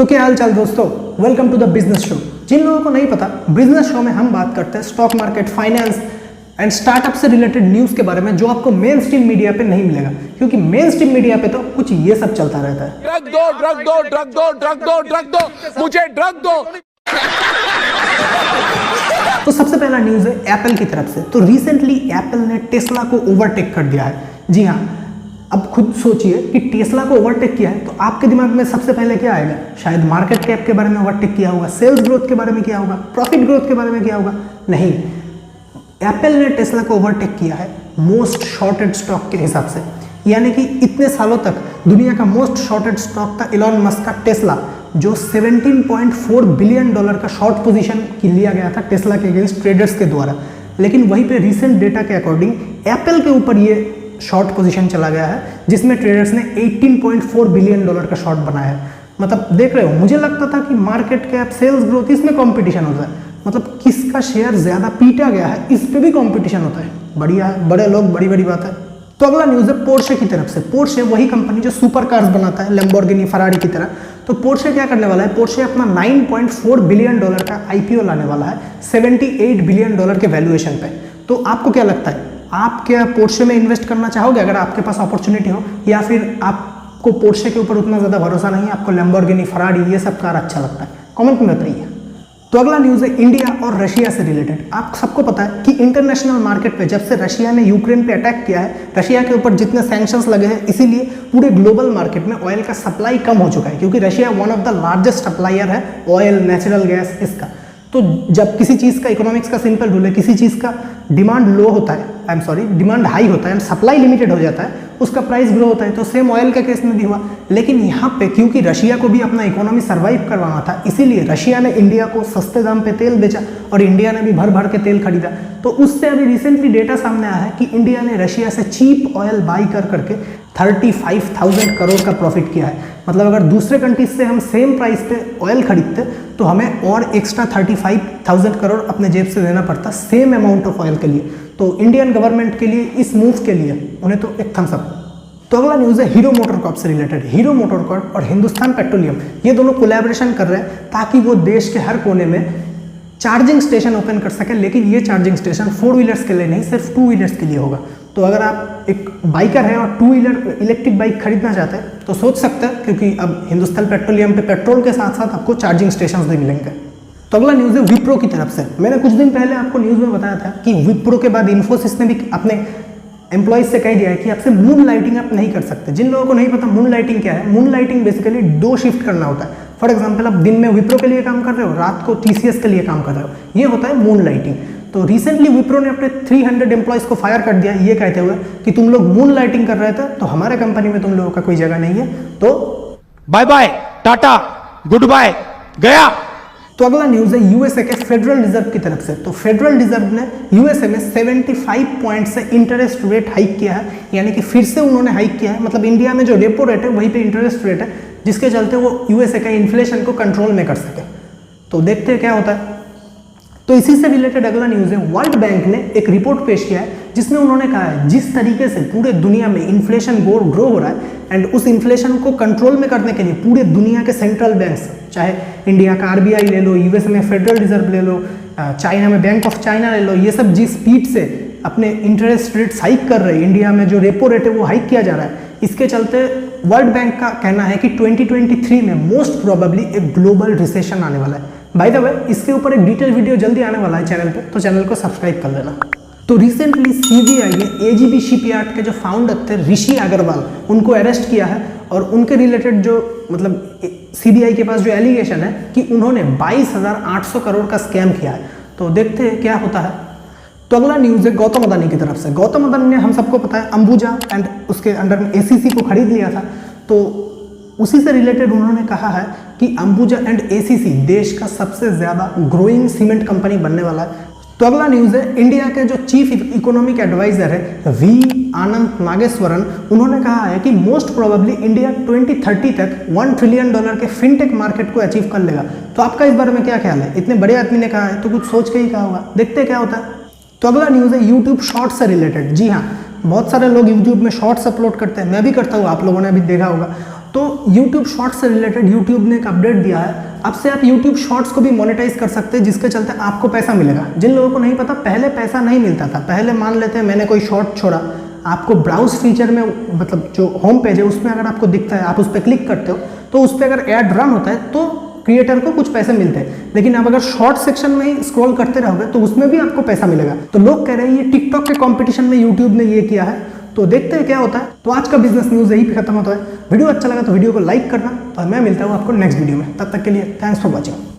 तो क्या हाल चाल दोस्तों, welcome to the business show. जिन लोगों को नहीं पता, बिजनेस शो में हम बात करते हैं stock market, finance and startup से रिलेटेड न्यूज़ के बारे में, जो आपको मेन स्ट्रीम मीडिया पे नहीं मिलेगा, क्योंकि मेन स्ट्रीम मीडिया पे तो कुछ ये सब चलता रहता है। ड्रग दो, ड्रग दो, ड्रग दो, ड्रग दो, ड्रग दो, मुझे ड्रग दो। तो सबसे पहला न्यूज़ है एप्पल की तरफ से। तो रिसेंटली एप्पल ने टेस्ला को ओवरटेक कर दिया है। जी हाँ, अब खुद सोचिए कि टेस्ला को ओवरटेक किया है तो आपके दिमाग में सबसे पहले क्या आएगा? शायद मार्केट कैप के बारे में ओवरटेक किया होगा, सेल्स ग्रोथ के बारे में किया होगा, प्रॉफिट ग्रोथ के बारे में किया होगा। नहीं, एप्पल ने टेस्ला को ओवरटेक किया है मोस्ट शॉर्टेड स्टॉक के हिसाब से। यानी कि इतने सालों तक दुनिया का मोस्ट शॉर्टेड स्टॉक था इलॉन मस्क का टेस्ला, जो 17.4 बिलियन डॉलर का शॉर्ट पोजीशन लिया गया था टेस्ला के अगेंस्ट ट्रेडर्स के द्वारा। लेकिन वहीं पे रिसेंट डेटा के अकॉर्डिंग एप्पल के ऊपर ये शॉर्ट पोजीशन चला गया है, जिसमें ट्रेडर्स ने 18.4 बिलियन डॉलर का शॉर्ट बनाया है। मतलब देख रहे हो, मुझे लगता था कि मार्केट कैप, सेल्स ग्रोथ, इसमें कंपटीशन होता है, मतलब किसका शेयर ज्यादा पीटा गया है इस पे भी कंपटीशन होता है। बढ़िया है, बड़े लोग, बड़ी बड़ी बात है। तो अगला न्यूज़ है पोर्शे की तरफ से। पोर्शे वही कंपनी जो सुपर कार्स बनाता है, लैम्बोर्गिनी, फरारी की तरह। तो पोर्शे क्या करने वाला है? पोर्शे अपना 9.4 बिलियन डॉलर का आईपीओ लाने वाला है 78 बिलियन डॉलर के वैल्यूएशन पे। तो आपको क्या लगता है, आप क्या पोर्शे में इन्वेस्ट करना चाहोगे अगर आपके पास अपॉर्चुनिटी हो, या फिर आपको पोर्शे के ऊपर उतना ज़्यादा भरोसा नहीं है, आपको लैम्बोर्गिनी, फरारी ये सब कार अच्छा लगता है? कमेंट में बताइए। तो अगला न्यूज़ है इंडिया और रशिया से रिलेटेड। आप सबको पता है कि इंटरनेशनल मार्केट पे जब से रशिया ने यूक्रेन पे अटैक किया है, रशिया के ऊपर जितने सैंक्शंस लगे हैं, इसीलिए पूरे ग्लोबल मार्केट में ऑयल का सप्लाई कम हो चुका है, क्योंकि Russia one of the largest supplier है ऑयल, नेचुरल गैस, इसका। तो जब किसी चीज़ का, इकोनॉमिक्स का सिंपल रूल है, किसी चीज़ का डिमांड लो होता है, डिमांड हाई होता है एंड सप्लाई लिमिटेड हो जाता है, उसका प्राइस ग्रो होता है। तो सेम ऑयल के केस में भी हुआ। लेकिन यहाँ पे क्योंकि रशिया को भी अपना इकोनॉमी सर्वाइव करवाना था, इसीलिए रशिया ने इंडिया को सस्ते दाम पे तेल बेचा और इंडिया ने भी भर भर के तेल खरीदा। तो उससे अभी रिसेंटली डेटा सामने आया है कि इंडिया ने रशिया से चीप ऑयल बाई कर करके 35,000 करोड़ का प्रॉफिट किया है। मतलब अगर दूसरे कंट्रीज से हम सेम प्राइस पे ऑयल खरीदते तो हमें और एक्स्ट्रा 35,000 करोड़ अपने जेब से देना पड़ता सेम अमाउंट ऑफ ऑयल के लिए। तो इंडियन गवर्नमेंट के लिए, इस मूव के लिए उन्हें तो एक थम्स अप। तो अगला न्यूज़ है हीरो मोटरकॉर्प से रिलेटेड। हीरो मोटरकॉर्प और हिंदुस्तान पेट्रोलियम ये दोनों कोलैबोरेशन कर रहे हैं ताकि वो देश के हर कोने में चार्जिंग स्टेशन ओपन कर सकें। लेकिन ये चार्जिंग स्टेशन 4 व्हीलर्स के लिए नहीं, सिर्फ 2 व्हीलर्स के लिए होगा। तो अगर आप एक बाइकर हैं और 2 व्हीलर इलेक्ट्रिक बाइक खरीदना चाहते हैं तो सोच सकते हैं, क्योंकि अब हिंदुस्तान पेट्रोलियम पे पेट्रोल के साथ साथ आपको चार्जिंग स्टेशन भी मिलेंगे। तो अगला न्यूज़ है विप्रो की तरफ से। मैंने कुछ दिन पहले आपको न्यूज़ में बताया था कि विप्रो के बाद इन्फोसिस ने भी अपने एम्प्लॉइज से कह दिया है कि आपसे मून लाइटिंग आप नहीं कर सकते। जिन लोगों को नहीं पता मून लाइटिंग क्या है, मून लाइटिंग बेसिकली 2 शिफ्ट करना होता है। फॉर एग्जाम्पल, आप दिन में विप्रो के लिए काम कर रहे हो, रात को टीसीएस के लिए काम कर रहे हो, ये होता है मून लाइटिंग। तो रिसेंटली विप्रो ने अपने 300 एम्प्लॉइज को फायर कर दिया, ये कहते हुए कि तुम लोग मून लाइटिंग कर रहे थे तो हमारे कंपनी में तुम लोगों का कोई जगह नहीं है। तो bye bye, tata, good bye, गया। तो अगला न्यूज़ है यूएसए के फेडरल रिजर्व की तरफ से। तो फेडरल रिजर्व ने यूएसए में 75 पॉइंट से इंटरेस्ट रेट हाइक किया है, यानी कि फिर से उन्होंने हाइक किया है। मतलब इंडिया में जो रेपो रेट है वहीं पे इंटरेस्ट रेट है, जिसके चलते वो यूएसए का इन्फ्लेशन को कंट्रोल में कर सके। तो देखते हैं क्या होता है। तो इसी से रिलेटेड अगला न्यूज़ है वर्ल्ड बैंक ने एक रिपोर्ट पेश किया है, जिसमें उन्होंने कहा है जिस तरीके से पूरे दुनिया में इन्फ्लेशन ग्रो हो रहा है एंड उस इन्फ्लेशन को कंट्रोल में करने के लिए पूरे दुनिया के सेंट्रल बैंक्स, चाहे इंडिया का आरबीआई ले लो, यूएस में फेडरल रिजर्व ले लो, चाइना में बैंक ऑफ चाइना ले लो, ये सब जिस स्पीड से अपने इंटरेस्ट रेट्स हाइक कर रहे हैं, इंडिया में जो रेपो रेट है वो हाइक किया जा रहा है, इसके चलते वर्ल्ड बैंक का कहना है कि 2023 में मोस्ट प्रोबेबली एक ग्लोबल रिसेशन आने वाला है। बाय द वे, इसके ऊपर एक डिटेल वीडियो जल्दी आने वाला है चैनल पे, तो चैनल को सब्सक्राइब कर लेना। तो रिसेंटली सीबीआई ने एजीबी शिपयार्ड के जो फाउंडर थे ऋषि अग्रवाल, उनको अरेस्ट किया है और उनके रिलेटेड जो मतलब सीबीआई के पास जो एलिगेशन है कि उन्होंने 22,800 करोड़ का स्कैम किया है। तो देखते हैं क्या होता है। तो अगला न्यूज़ है गौतम अदानी की तरफ से। गौतम अदानी ने, हम सबको पता है, अंबुजा एंड उसके अंडर में एसीसी को खरीद लिया था। तो उसी से रिलेटेड उन्होंने कहा है कि अंबुजा एंड एसीसी देश का सबसे ज़्यादा ग्रोइंग सीमेंट कंपनी बनने वाला है। तो अगला न्यूज़ है इंडिया के जो चीफ इकोनॉमिक एडवाइजर है वी आनंद नागेश्वरन, उन्होंने कहा है कि मोस्ट प्रोबेबली इंडिया 2030 तक $1 ट्रिलियन के फिनटेक मार्केट को अचीव कर लेगा। तो आपका इस बारे में क्या ख्याल है? इतने बड़े आदमी ने कहा है तो कुछ सोच के ही कहा होगा। देखते हैं क्या होता है। तो अगला न्यूज़ है यूट्यूब शॉर्ट्स से रिलेटेड। जी हाँ, बहुत सारे लोग यूट्यूब में शॉर्ट्स अपलोड करते हैं, मैं भी करता हूँ, आप लोगों ने भी देखा होगा। तो YouTube शॉर्ट्स से रिलेटेड YouTube ने एक अपडेट दिया है। अब से आप YouTube शॉर्ट्स को भी मोनेटाइज कर सकते हैं, जिसके चलते आपको पैसा मिलेगा। जिन लोगों को नहीं पता, पहले पैसा नहीं मिलता था। पहले मान लेते हैं मैंने कोई शॉर्ट छोड़ा, आपको ब्राउज फीचर में मतलब जो होम पेज है उसमें अगर आपको दिखता है, आप उस पर क्लिक करते हो तो उस पर अगर ऐड रन होता है तो क्रिएटर को कुछ पैसे मिलते हैं। लेकिन आप अगर शॉर्ट सेक्शन में ही स्क्रॉल करते रहोगे तो उसमें भी आपको पैसा मिलेगा। तो लोग कह रहे हैं ये टिकटॉक के कंपटीशन में यूट्यूब ने ये किया है, तो देखते हैं क्या होता है। तो आज का बिजनेस न्यूज़ यही पे खत्म होता है। वीडियो अच्छा लगा तो वीडियो को लाइक करना, और मैं मिलता हूँ आपको नेक्स्ट वीडियो में। तब तक के लिए थैंक्स फॉर वॉचिंग।